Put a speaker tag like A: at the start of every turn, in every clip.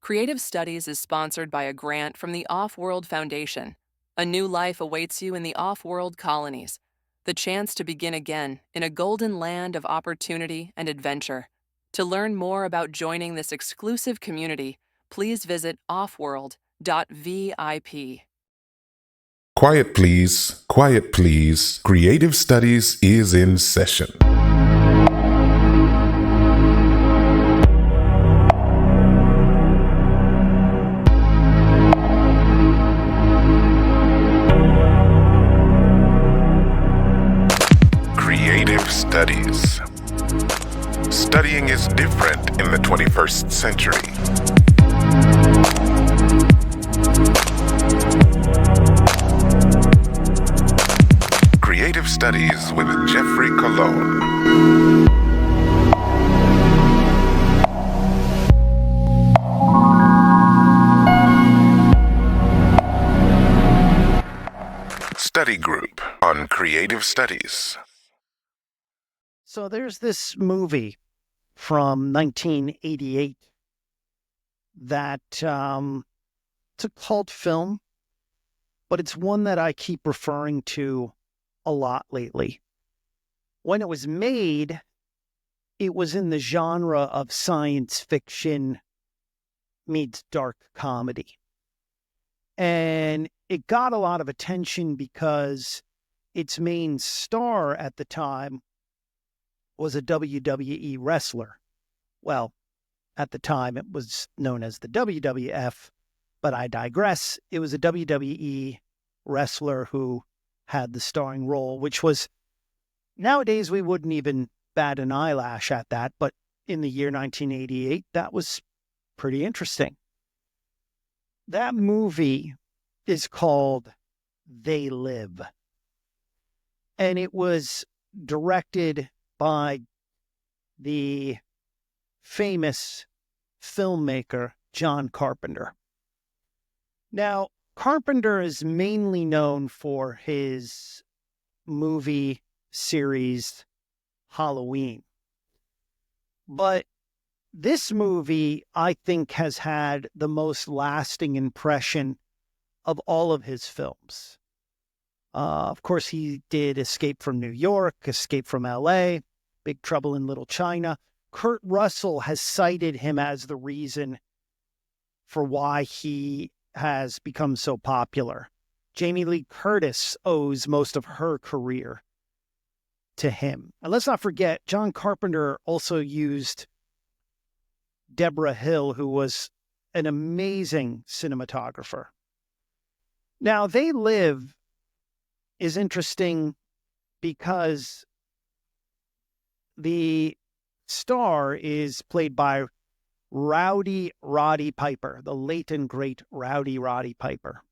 A: Creative Studies is sponsored by a grant from the Off-World Foundation. A new life awaits you in the off-world colonies, the chance to begin again in a golden land of opportunity and adventure. To learn more about joining this exclusive community, please visit offworld.vip.
B: Quiet please, quiet please. Creative Studies is in session. Creative Studies. Studying is different in the 21st century. Creative Studies with Jeffrey Colon. Study Group on Creative Studies.
C: So there's this movie from 1988 that it's a cult film, but it's one that I keep referring to a lot lately. When it was made, it was in the genre of science fiction meets dark comedy. And it got a lot of attention because its main star at the time was a WWE wrestler. Well, at the time it was known as the WWF, but I digress. It was a WWE wrestler who had the starring role, which was, nowadays we wouldn't even bat an eyelash at that, but in the year 1988, that was pretty interesting. That movie is called They Live, and it was directed by the famous filmmaker John Carpenter. Now, Carpenter is mainly known for his movie series Halloween. But this movie, I think, has had the most lasting impression of all of his films. Of course, he did Escape from New York, Escape from LA, Big Trouble in Little China. Kurt Russell has cited him as the reason for why he has become so popular. Jamie Lee Curtis owes most of her career to him. And let's not forget, John Carpenter also used Deborah Hill, who was an amazing cinematographer. Now, They Live is interesting because the star is played by Rowdy Roddy Piper, the late and great Rowdy Roddy Piper.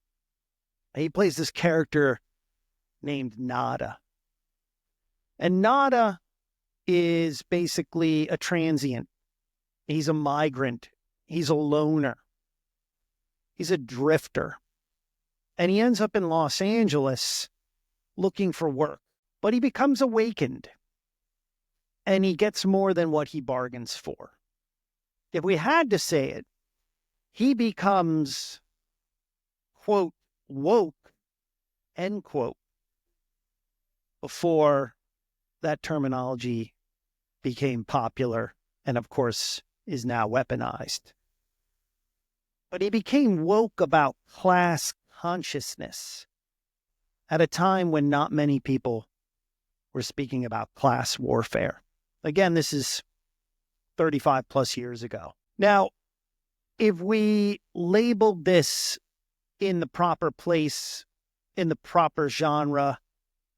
C: He plays this character named Nada. And Nada is basically a transient. He's a migrant. He's a loner. He's a drifter. And he ends up in Los Angeles looking for work. But he becomes awakened. And he gets more than what he bargains for. If we had to say it, he becomes, quote, woke, end quote, before that terminology became popular and, of course, is now weaponized. But he became woke about class consciousness at a time when not many people were speaking about class warfare. Again, this is 35 plus years ago. Now, if we labeled this in the proper place, in the proper genre,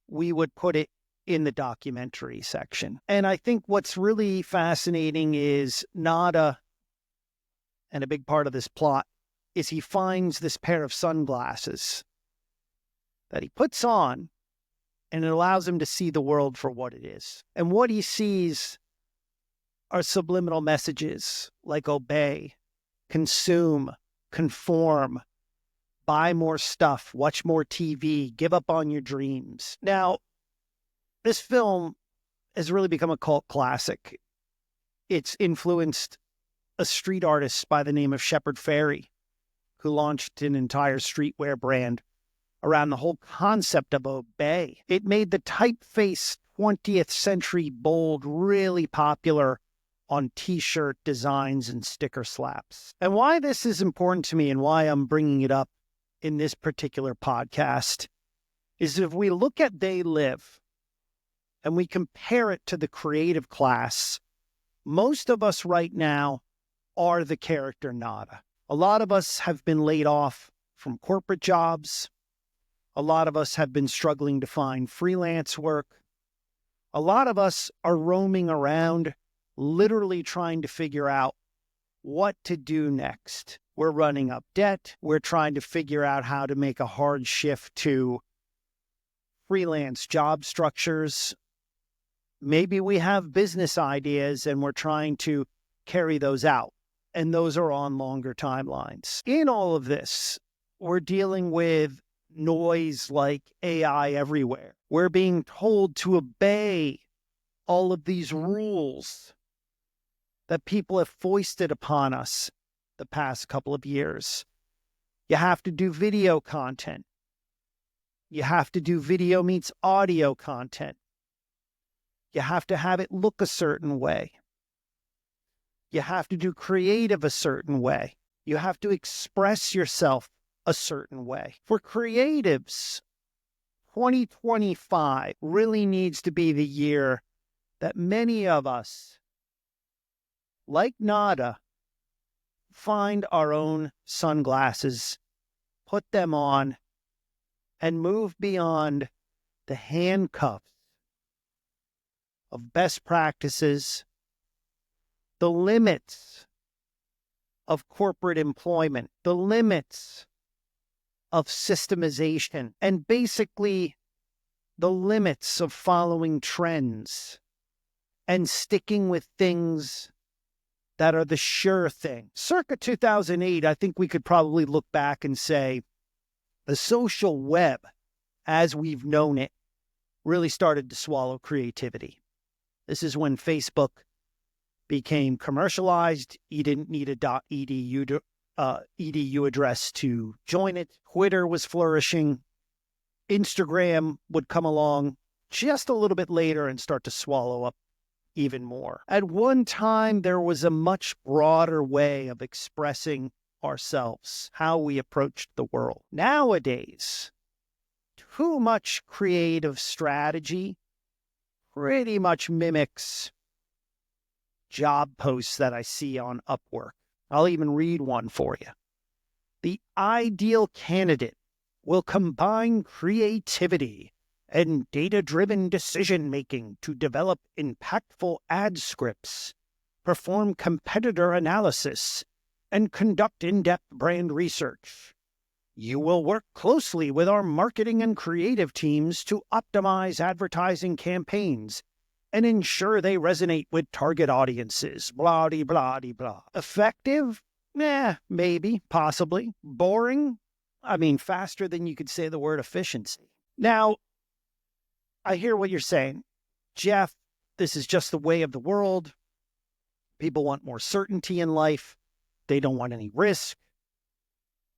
C: we would put it in the documentary section. And I think what's really fascinating is Nada, and a big part of this plot, is he finds this pair of sunglasses that he puts on, and it allows him to see the world for what it is. And what he sees are subliminal messages like obey, consume, conform, buy more stuff, watch more TV, give up on your dreams. Now, this film has really become a cult classic. It's influenced a street artist by the name of Shepard Fairey, who launched an entire streetwear brand around the whole concept of obey. It made the typeface 20th century bold really popular on t-shirt designs and sticker slaps. And why this is important to me and why I'm bringing it up in this particular podcast is if we look at They Live and we compare it to the creative class, most of us right now are the character Nada. A lot of us have been laid off from corporate jobs. A lot of us have been struggling to find freelance work. A lot of us are roaming around, literally trying to figure out what to do next. We're running up debt. We're trying to figure out how to make a hard shift to freelance job structures. Maybe we have business ideas and we're trying to carry those out, and those are on longer timelines. In all of this, we're dealing with noise like AI everywhere. We're being told to obey all of these rules that people have foisted upon us the past couple of years. You have to do video content. You have to do video meets audio content. You have to have it look a certain way. You have to do creative a certain way. You have to express yourself a certain way. For creatives, 2025 really needs to be the year that many of us, like Nada, find our own sunglasses, put them on, and move beyond the handcuffs of best practices, the limits of corporate employment, the limits of systemization, and basically the limits of following trends and sticking with things that are the sure thing. Circa 2008, I think we could probably look back and say the social web, as we've known it, really started to swallow creativity. This is when Facebook became commercialized. You didn't need a .edu edu address to join it. Twitter was flourishing. Instagram would come along just a little bit later and start to swallow up even more. At one time, there was a much broader way of expressing ourselves, how we approached the world. Nowadays, too much creative strategy pretty much mimics job posts that I see on Upwork. I'll even read one for you. The ideal candidate will combine creativity and data-driven decision-making to develop impactful ad scripts, perform competitor analysis, and conduct in-depth brand research. You will work closely with our marketing and creative teams to optimize advertising campaigns and ensure they resonate with target audiences. Blah-de-blah-de-blah. Effective? Maybe, possibly. Boring? Faster than you could say the word efficiency. Now, I hear what you're saying. Jeff, this is just the way of the world. People want more certainty in life. They don't want any risk.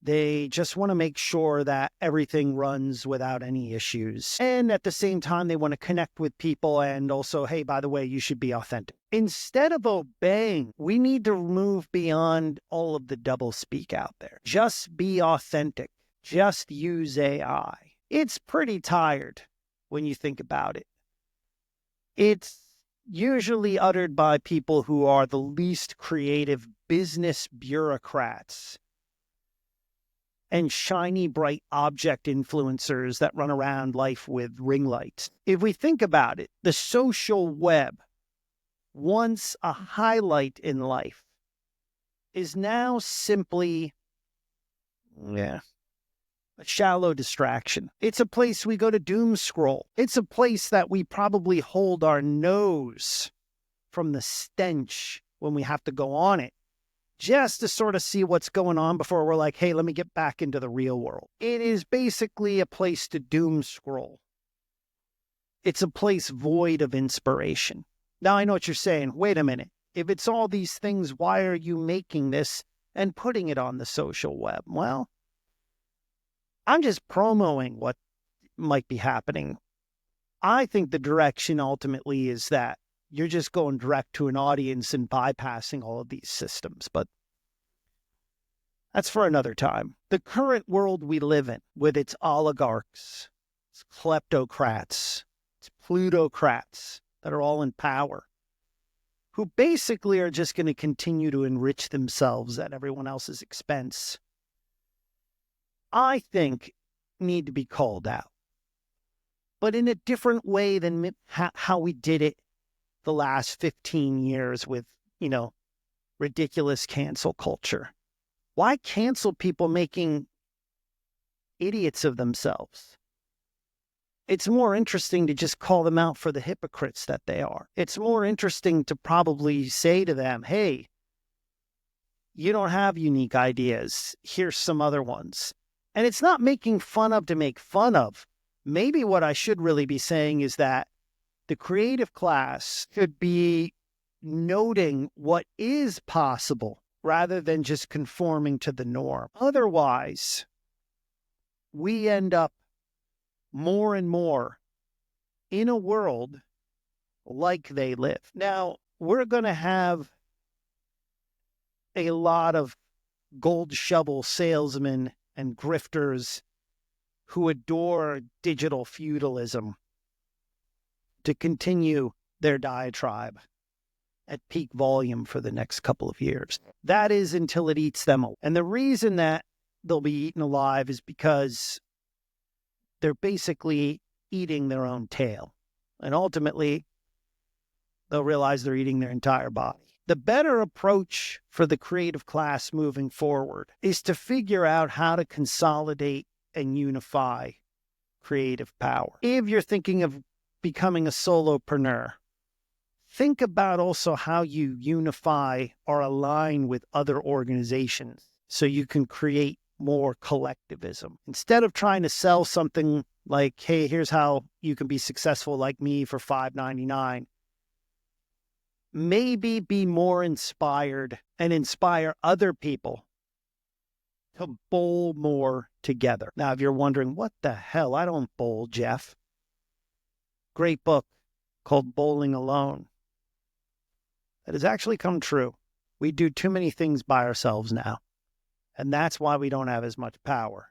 C: They just want to make sure that everything runs without any issues. And at the same time, they want to connect with people and also, hey, by the way, you should be authentic. Instead of obeying, we need to move beyond all of the doublespeak out there. Just be authentic. Just use AI. It's pretty tired when you think about it. It's usually uttered by people who are the least creative business bureaucrats and shiny, bright object influencers that run around life with ring lights. If we think about it, the social web, once a highlight in life, is now simply, a shallow distraction. It's a place we go to doom scroll. It's a place that we probably hold our nose from the stench when we have to go on it, just to sort of see what's going on before we're like, hey, let me get back into the real world. It is basically a place to doom scroll. It's a place void of inspiration. Now, I know what you're saying. Wait a minute. If it's all these things, why are you making this and putting it on the social web? Well, I'm just promoting what might be happening. I think the direction ultimately is that you're just going direct to an audience and bypassing all of these systems. But that's for another time. The current world we live in, with its oligarchs, its kleptocrats, its plutocrats that are all in power, who basically are just going to continue to enrich themselves at everyone else's expense, I think need to be called out. But in a different way than how we did it the last 15 years with, ridiculous cancel culture. Why cancel people making idiots of themselves? It's more interesting to just call them out for the hypocrites that they are. It's more interesting to probably say to them, hey, you don't have unique ideas. Here's some other ones. And it's not making fun of to make fun of. Maybe what I should really be saying is that the creative class should be noting what is possible rather than just conforming to the norm. Otherwise, we end up more and more in a world like they live. Now, we're going to have a lot of gold shovel salesmen and grifters who adore digital feudalism to continue their diatribe at peak volume for the next couple of years. That is until it eats them alive. And the reason that they'll be eaten alive is because they're basically eating their own tail. And ultimately, they'll realize they're eating their entire body. The better approach for the creative class moving forward is to figure out how to consolidate and unify creative power. If you're thinking of becoming a solopreneur, think about also how you unify or align with other organizations so you can create more collectivism. Instead of trying to sell something like, hey, here's how you can be successful like me for $5.99, maybe be more inspired and inspire other people to bowl more together. Now, if you're wondering, what the hell? I don't bowl, Jeff. Great book called Bowling Alone. That has actually come true. We do too many things by ourselves now. And that's why we don't have as much power.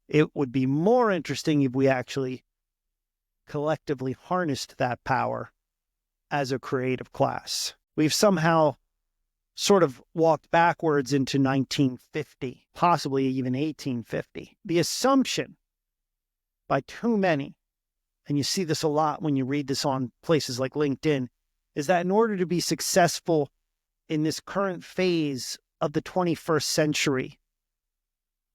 C: It would be more interesting if we actually collectively harnessed that power as a creative class. We've somehow sort of walked backwards into 1950, possibly even 1850. The assumption by too many, and you see this a lot when you read this on places like LinkedIn, is that in order to be successful in this current phase of the 21st century,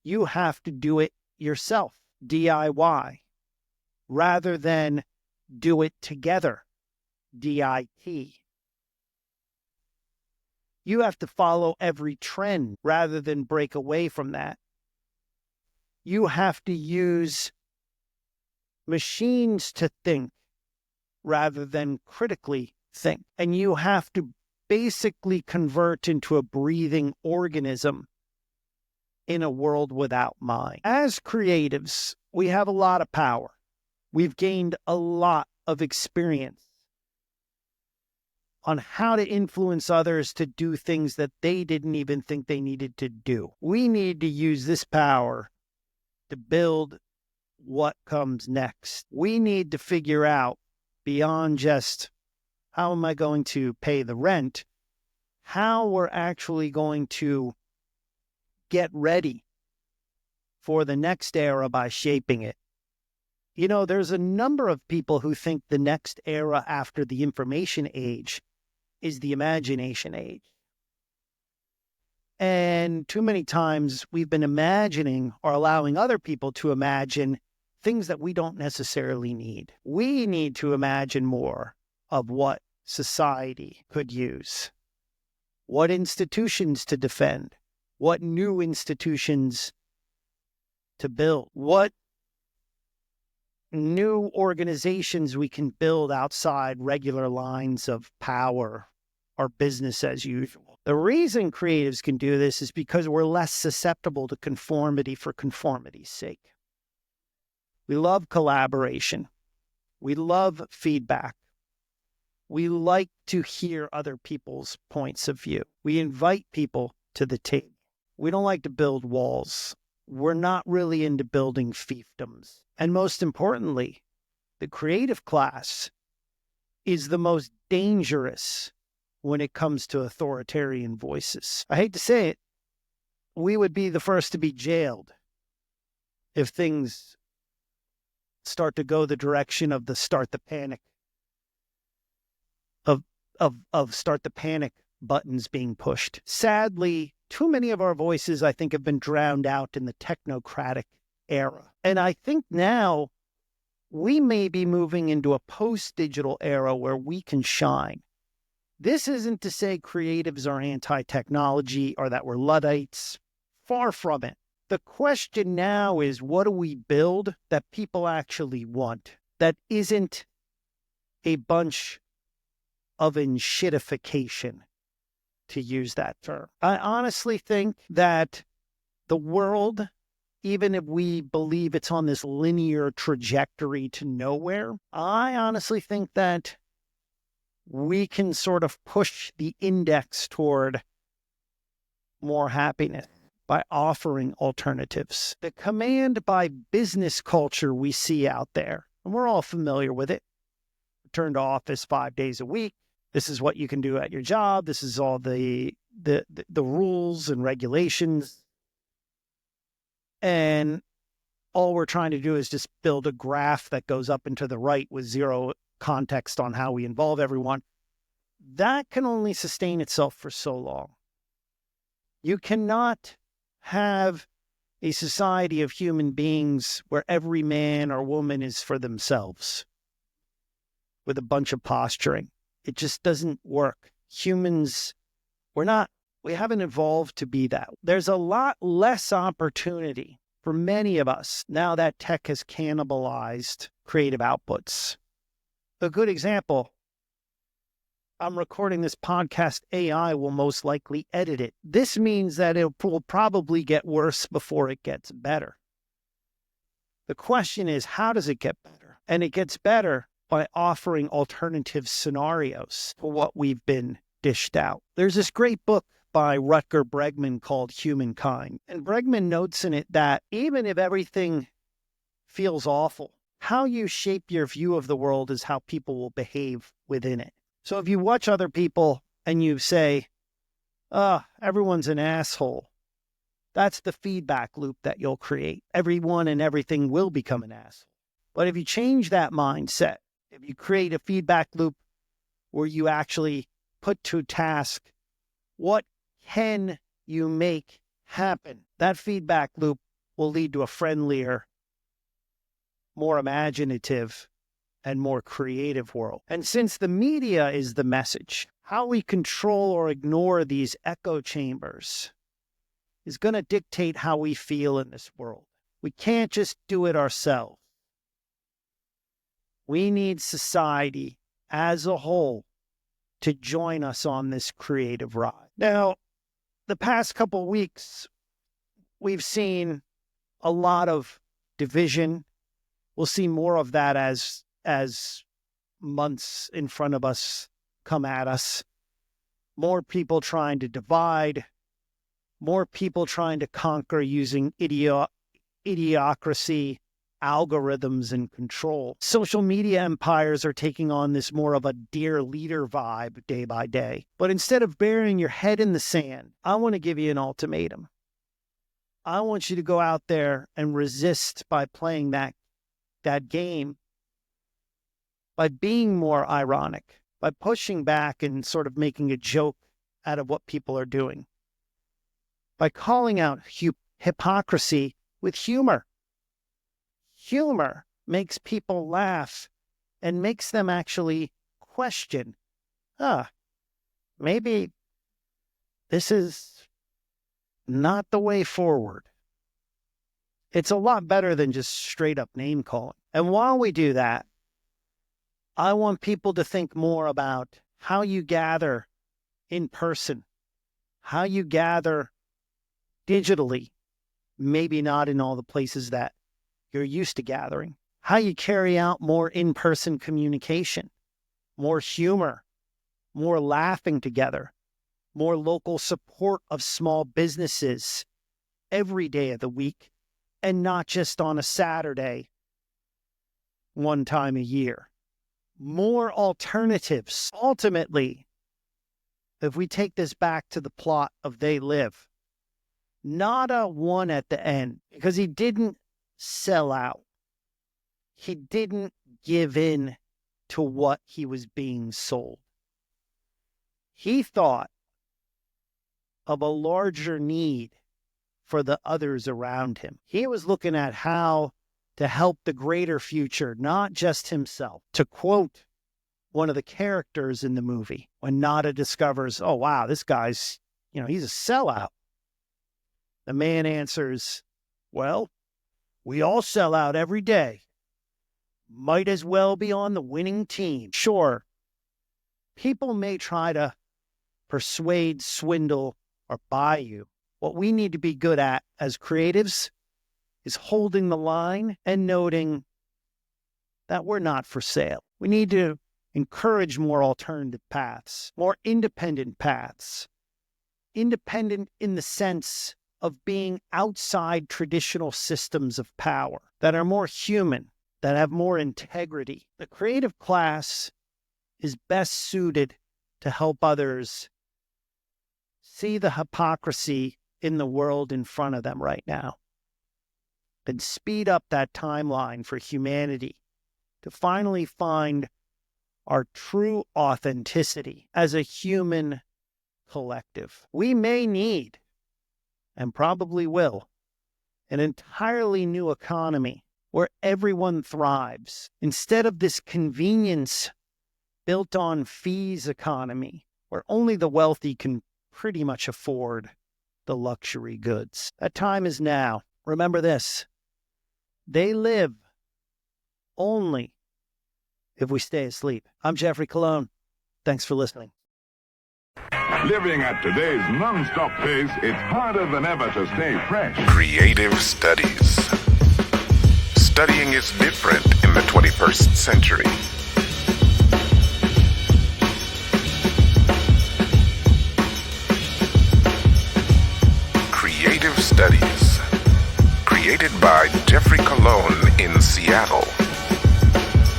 C: you have to do it yourself, DIY, rather than do it together, DIT. You have to follow every trend rather than break away from that. You have to use machines to think rather than critically think. And you have to basically convert into a breathing organism in a world without mind. As creatives, we have a lot of power. We've gained a lot of experience on how to influence others to do things that they didn't even think they needed to do. We need to use this power to build what comes next. We need to figure out, beyond just how am I going to pay the rent, how we're actually going to get ready for the next era by shaping it. You know, there's a number of people who think the next era after the information age is the imagination age. And too many times we've been imagining or allowing other people to imagine things that we don't necessarily need. We need to imagine more of what society could use, what institutions to defend, what new institutions to build, what new organizations we can build outside regular lines of power are business as usual. The reason creatives can do this is because we're less susceptible to conformity for conformity's sake. We love collaboration. We love feedback. We like to hear other people's points of view. We invite people to the table. We don't like to build walls. We're not really into building fiefdoms. And most importantly, the creative class is the most dangerous when it comes to authoritarian voices. I hate to say it, we would be the first to be jailed if things start to go the direction of the start the panic start the panic buttons being pushed. Sadly, too many of our voices, I think, have been drowned out in the technocratic era. And I think now we may be moving into a post-digital era where we can shine. This isn't to say creatives are anti-technology or that we're Luddites. Far from it. The question now is, what do we build that people actually want, that isn't a bunch of enshittification, to use that term? I honestly think that the world, even if we believe it's on this linear trajectory to nowhere, I honestly think that we can sort of push the index toward more happiness by offering alternatives. The command by business culture we see out there, and we're all familiar with it. Return to office 5 days a week. This is what you can do at your job. This is all the rules and regulations. And all we're trying to do is just build a graph that goes up and to the right with zero context on how we involve everyone. That can only sustain itself for so long. You cannot have a society of human beings where every man or woman is for themselves with a bunch of posturing. It just doesn't work. Humans, we haven't evolved to be that. There's a lot less opportunity for many of us now that tech has cannibalized creative outputs. A good example, I'm recording this podcast, AI will most likely edit it. This means that it will probably get worse before it gets better. The question is, how does it get better? And it gets better by offering alternative scenarios for what we've been dished out. There's this great book by Rutger Bregman called Humankind. And Bregman notes in it that even if everything feels awful, how you shape your view of the world is how people will behave within it. So if you watch other people and you say, everyone's an asshole, that's the feedback loop that you'll create. Everyone and everything will become an asshole. But if you change that mindset, if you create a feedback loop where you actually put to task, what can you make happen? That feedback loop will lead to a friendlier, more imaginative, and more creative world. And since the media is the message, how we control or ignore these echo chambers is going to dictate how we feel in this world. We can't just do it ourselves. We need society as a whole to join us on this creative ride. Now, the past couple of weeks, we've seen a lot of division. We'll see more of that as months in front of us come at us. More people trying to divide. More people trying to conquer using idiocracy, algorithms, and control. Social media empires are taking on this more of a dear leader vibe day by day. But instead of burying your head in the sand, I want to give you an ultimatum. I want you to go out there and resist by playing that game, by being more ironic, by pushing back and sort of making a joke out of what people are doing, by calling out hypocrisy with humor. Humor makes people laugh and makes them actually question, maybe this is not the way forward. It's a lot better than just straight up name calling. And while we do that, I want people to think more about how you gather in person, how you gather digitally, maybe not in all the places that you're used to gathering, how you carry out more in-person communication, more humor, more laughing together, more local support of small businesses every day of the week, and not just on a Saturday one time a year. More alternatives. Ultimately, if we take this back to the plot of They Live, not a one at the end, because he didn't sell out. He didn't give in to what he was being sold. He thought of a larger need for the others around him. He was looking at how to help the greater future, not just himself. To quote one of the characters in the movie, when Nada discovers, oh, wow, this guy's, he's a sellout. The man answers, well, we all sell out every day. Might as well be on the winning team. Sure, people may try to persuade, swindle, or buy you. What we need to be good at as creatives is holding the line and noting that we're not for sale. We need to encourage more alternative paths, more independent paths. Independent in the sense of being outside traditional systems of power that are more human, that have more integrity. The creative class is best suited to help others see the hypocrisy in the world in front of them right now and speed up that timeline for humanity to finally find our true authenticity as a human collective. We may need, and probably will, an entirely new economy where everyone thrives, instead of this convenience built on fees economy, where only the wealthy can pretty much afford the luxury goods. That time is now. Remember this: they live only if we stay asleep. I'm Jeffrey Colon. Thanks for listening.
D: Living at today's non-stop pace, it's harder than ever to stay fresh.
B: Creative Studies. Studying is different in the 21st century. Creative Studies. Created by Jeffrey Colon in Seattle.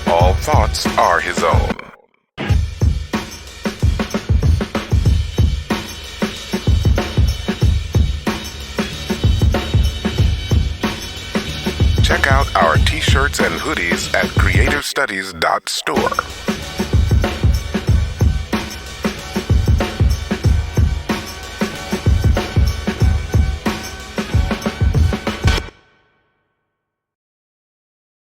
B: All thoughts are his own. Check out our t-shirts and hoodies at creativestudies.store.